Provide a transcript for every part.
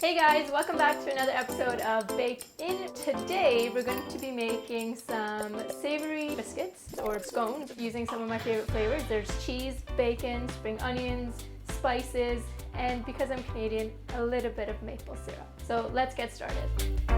Hey guys, welcome back to another episode of Bake In. Today we're going to be making some savory biscuits or scones using some of my favorite flavors. There's cheese, bacon, spring onions, spices, and because I'm Canadian, a little bit of maple syrup. So let's get started. So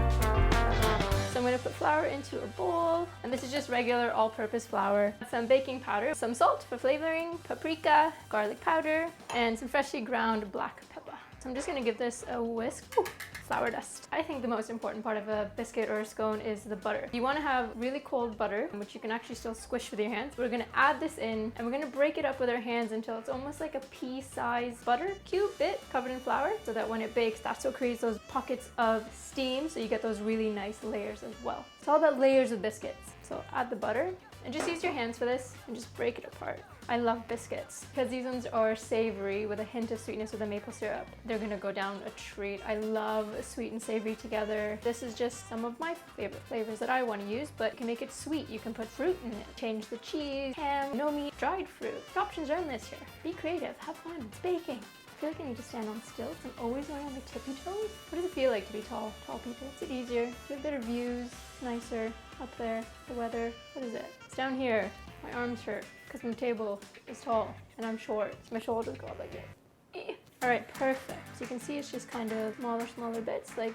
I'm going to put flour into a bowl, and this is just regular all-purpose flour, some baking powder, some salt for flavoring, paprika, garlic powder, and some freshly ground black pepper. So I'm just going to give this a whisk. Ooh, flour dust. I think the most important part of a biscuit or a scone is the butter. You want to have really cold butter, which you can actually still squish with your hands. We're going to add this in, and we're going to break it up with our hands until it's almost like a pea-sized butter cube bit covered in flour, so that when it bakes, that's what creates those pockets of steam, so you get those really nice layers as well. It's all about layers of biscuits. So add the butter, and just use your hands for this, and just break it apart. I love biscuits because these ones are savory with a hint of sweetness with the maple syrup. They're gonna go down a treat. I love sweet and savory together. This is just some of my favorite flavors that I want to use, but you can make it sweet. You can put fruit in it, change the cheese, ham, no meat, dried fruit. The options are endless here. Be creative, have fun, it's baking. I feel like I need to stand on stilts. I'm always going on my tippy toes. What does it feel like to be tall people? Is it easier? You have better views, nicer, up there, the weather. What is it? It's down here. My arms hurt because my table is tall and I'm short. So my shoulders go up like this. All right, perfect. So you can see it's just kind of smaller bits, like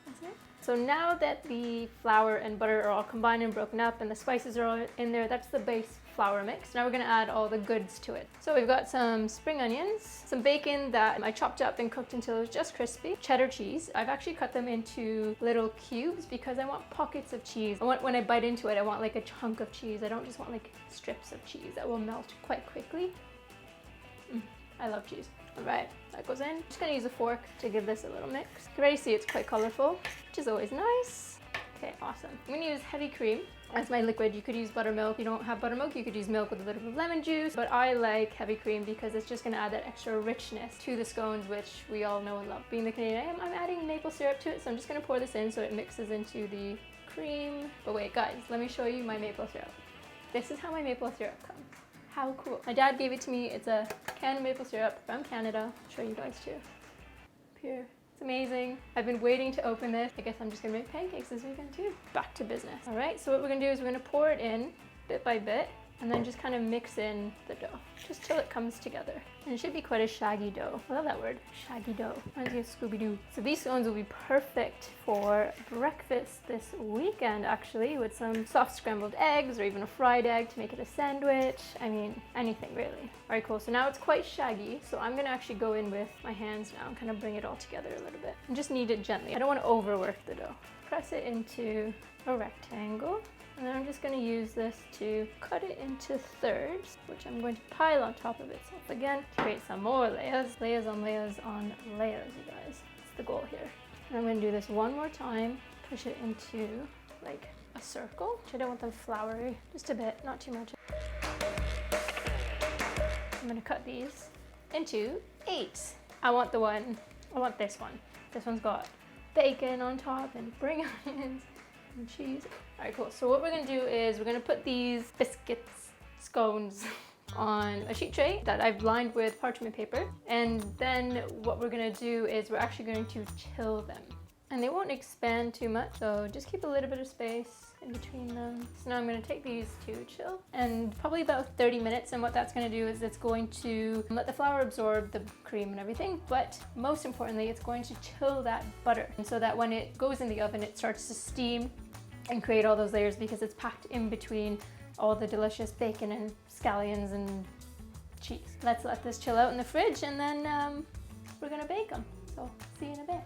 that's it. So now that the flour and butter are all combined and broken up and the spices are all in there, that's the base flour mix. Now we're gonna add all the goods to it. So we've got some spring onions, some bacon that I chopped up and cooked until it was just crispy, cheddar cheese. I've actually cut them into little cubes because I want pockets of cheese. When I bite into it, I want like a chunk of cheese. I don't just want like strips of cheese that will melt quite quickly. I love cheese. All right, that goes in. Just gonna use a fork to give this a little mix. You can already see it's quite colorful, which is always nice. Okay, awesome. I'm gonna use heavy cream as my liquid. You could use buttermilk. If you don't have buttermilk, you could use milk with a little bit of lemon juice, but I like heavy cream because it's just gonna add that extra richness to the scones, which we all know and love. Being the Canadian I am, I'm adding maple syrup to it, so I'm just gonna pour this in so it mixes into the cream. But wait, guys, let me show you my maple syrup. This is how my maple syrup comes. How cool. My dad gave it to me. It's a can of maple syrup from Canada. I'll show you guys too. Here. It's amazing. I've been waiting to open this. I guess I'm just gonna make pancakes this weekend too. Back to business. All right, so what we're gonna do is we're gonna pour it in bit by bit and then just kind of mix in the dough just till it comes together. And it should be quite a shaggy dough. I love that word, shaggy dough. Reminds me of Scooby-Doo. So these scones will be perfect for breakfast this weekend actually, with some soft scrambled eggs or even a fried egg to make it a sandwich. I mean, anything really. All right, cool. So now it's quite shaggy. So I'm gonna actually go in with my hands now and kind of bring it all together a little bit. And just knead it gently. I don't want to overwork the dough. Press it into a rectangle. And then I'm just going to use this to cut it into thirds, which I'm going to pile on top of itself again to create some more layers. Layers on layers on layers, you guys. That's the goal here. And I'm going to do this one more time. Push it into like a circle. I don't want them floury. Just a bit, not too much. I'm going to cut these into 8. I want this one. This one's got bacon on top and spring onions and cheese. All right, cool. So what we're gonna do is we're gonna put these biscuits, scones, on a sheet tray that I've lined with parchment paper. And then what we're gonna do is we're actually going to chill them. And they won't expand too much, so just keep a little bit of space in between them. So now I'm gonna take these to chill, and probably about 30 minutes. And what that's gonna do is it's going to let the flour absorb the cream and everything, but most importantly, it's going to chill that butter. And so that when it goes in the oven, it starts to steam and create all those layers because it's packed in between all the delicious bacon and scallions and cheese. Let's let this chill out in the fridge, and then we're gonna bake them. So see you in a bit.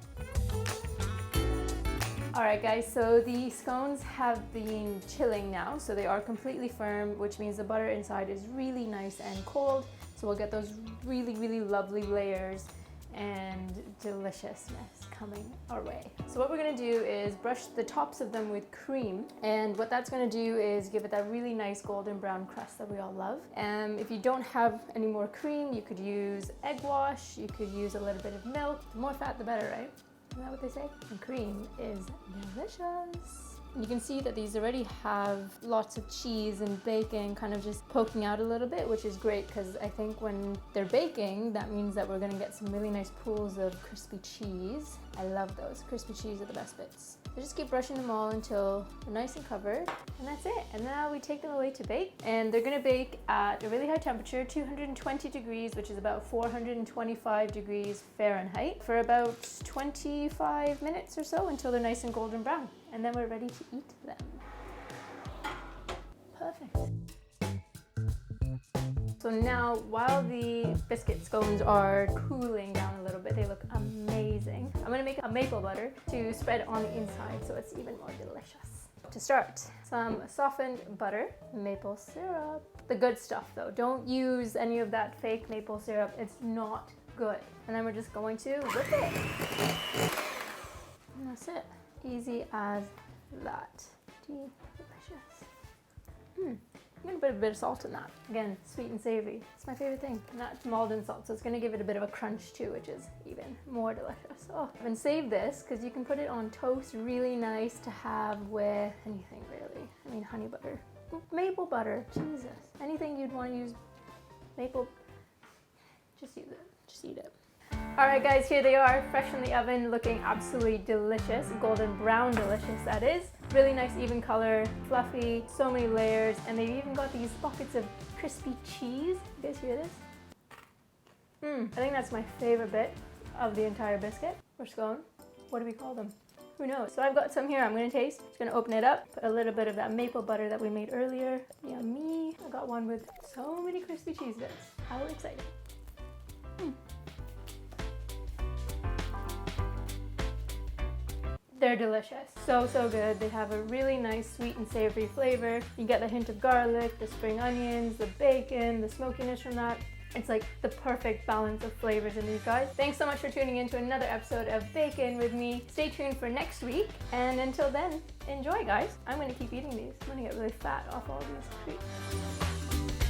All right guys, so the scones have been chilling now, so they are completely firm, which means the butter inside is really nice and cold. So we'll get those really lovely layers and deliciousness coming our way. So what we're gonna do is brush the tops of them with cream, and what that's gonna do is give it that really nice golden brown crust that we all love. And if you don't have any more cream, you could use egg wash, you could use a little bit of milk. The more fat the better, right? Isn't that what they say? And cream is delicious. You can see that these already have lots of cheese and bacon kind of just poking out a little bit, which is great because I think when they're baking, that means that we're gonna get some really nice pools of crispy cheese. I love those. Crispy cheese are the best bits. So just keep brushing them all until they're nice and covered, and that's it. And now we take them away to bake, and they're gonna bake at a really high temperature, 220 degrees, which is about 425 degrees Fahrenheit, for about 25 minutes or so until they're nice and golden brown. And then we're ready to eat them. Perfect. So now, while the biscuit scones are cooling down a little bit, they look amazing. I'm gonna make a maple butter to spread on the inside so it's even more delicious. To start, some softened butter, maple syrup. The good stuff though, don't use any of that fake maple syrup, it's not good. And then we're just going to whip it. And that's it. Easy as that. Delicious. I'm gonna put a bit of salt in that. Again, sweet and savory. It's my favorite thing. And that's Maldon salt, so it's gonna give it a bit of a crunch too, which is even more delicious. Oh, and save this because you can put it on toast, really nice to have with anything really. I mean, honey butter, maple butter, Jesus. Anything you'd want to use maple, just use it, just eat it. All right guys, here they are, fresh from the oven, looking absolutely delicious, golden brown delicious that is. Really nice even color, fluffy, so many layers, and they've even got these pockets of crispy cheese. You guys hear this? I think that's my favorite bit of the entire biscuit, or scone. What do we call them? Who knows? So I've got some here I'm gonna taste. Just gonna open it up, put a little bit of that maple butter that we made earlier. Yummy. I got one with so many crispy cheese bits. How exciting. They're delicious. So, so good. They have a really nice sweet and savory flavor. You get the hint of garlic, the spring onions, the bacon, the smokiness from that. It's like the perfect balance of flavors in these guys. Thanks so much for tuning in to another episode of Bacon with me. Stay tuned for next week. And until then, enjoy guys. I'm gonna keep eating these. I'm gonna get really fat off all these treats.